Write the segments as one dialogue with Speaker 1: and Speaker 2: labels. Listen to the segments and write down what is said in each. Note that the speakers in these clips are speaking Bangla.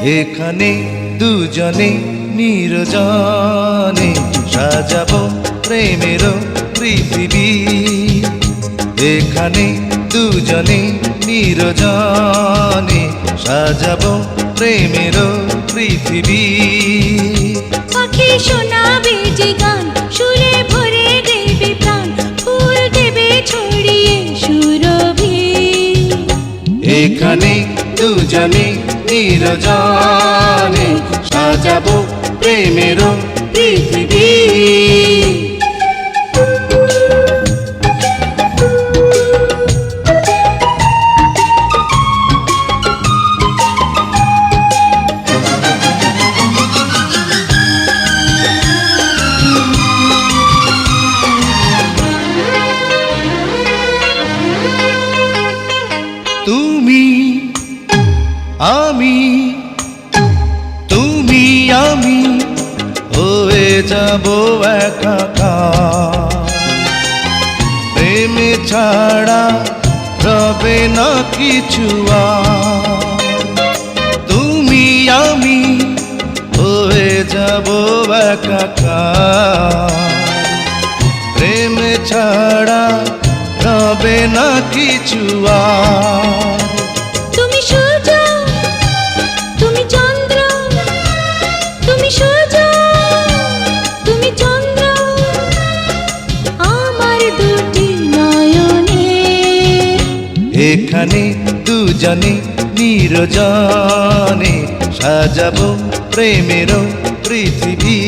Speaker 1: এখানে দুজনে নির্জনে সাজাবো প্রেমের পৃথিবী। এখানে দুজনে নির্জনে সাজাবো প্রেমের পৃথিবী।
Speaker 2: পাখি শোনাবে যে গান, সুরে ভরে দেবে প্রাণ, ফুল দেবে ছড়িয়ে সুরভি।
Speaker 1: এখানে দুজনে নির্জনে সাজাবো প্রেমের পৃথিবী। তুমি আমি, তুমি আমি হয়ে যাব একাকার। প্রেমে ছাড়া রবে না কিছু আর। তুমি আমি হয়ে যাব একাকার। প্রেমে ছাড়া রবে না কিছু আর।
Speaker 2: তুমি সূর্য, তুমি চন্দ্র, তুমি সূর্য, তুমি চন্দ্র, আমার দুটি নয়নে।
Speaker 1: এখানে দুজনে নির্জনে সাজাবো প্রেমের পৃথিবী।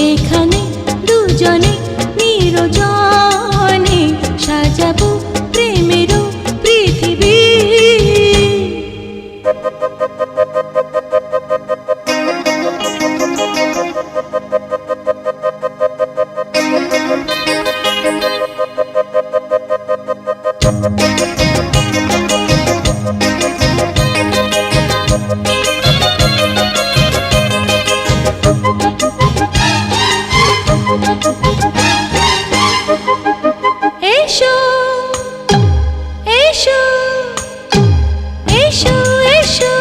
Speaker 2: এখানে দুজনে নির্জনে সাজাবো প্রেমের পৃথিবী। এসো এসো এসো এসো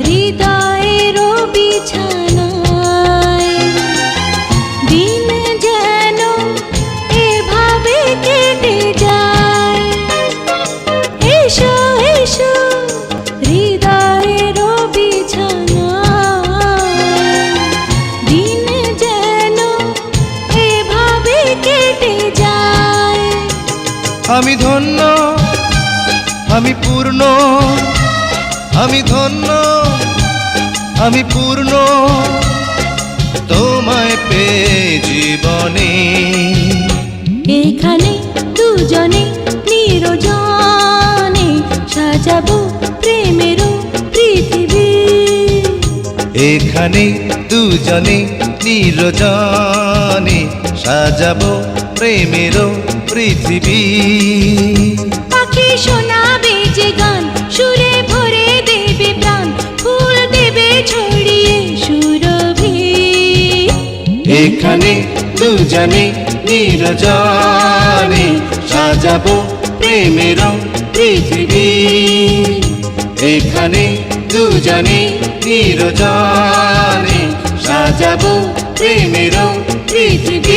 Speaker 2: হৃদয়ের বিছানায়, দিন যেন এভাবে কেটে যায়। এসো এসো হৃদয়ের বিছানায়, দিন যেন এভাবে কেটে যায়।
Speaker 1: আমি ধন্য, আমি পূর্ণ, আমি ধন্য, আমি পূর্ণ তোমায় পেয়ে জীবনে।
Speaker 2: এখানে দুজনে নির্জনে সাজাবো প্রেমের পৃথিবী।
Speaker 1: এখানে দুজনে নির্জনে সাজাবো প্রেমের পৃথিবী।
Speaker 2: পাখি শোনাবে যে গান, সুরে ভরে দেবে প্রাণ, ফুল দেবে ছড়িয়ে সুরভি।
Speaker 1: এখানে দুজনে নির্জনে সাজাবো প্রেমের পৃথিবী। এখানে দুজনে নির্জনে সাজাবো প্রেমের পৃথিবী।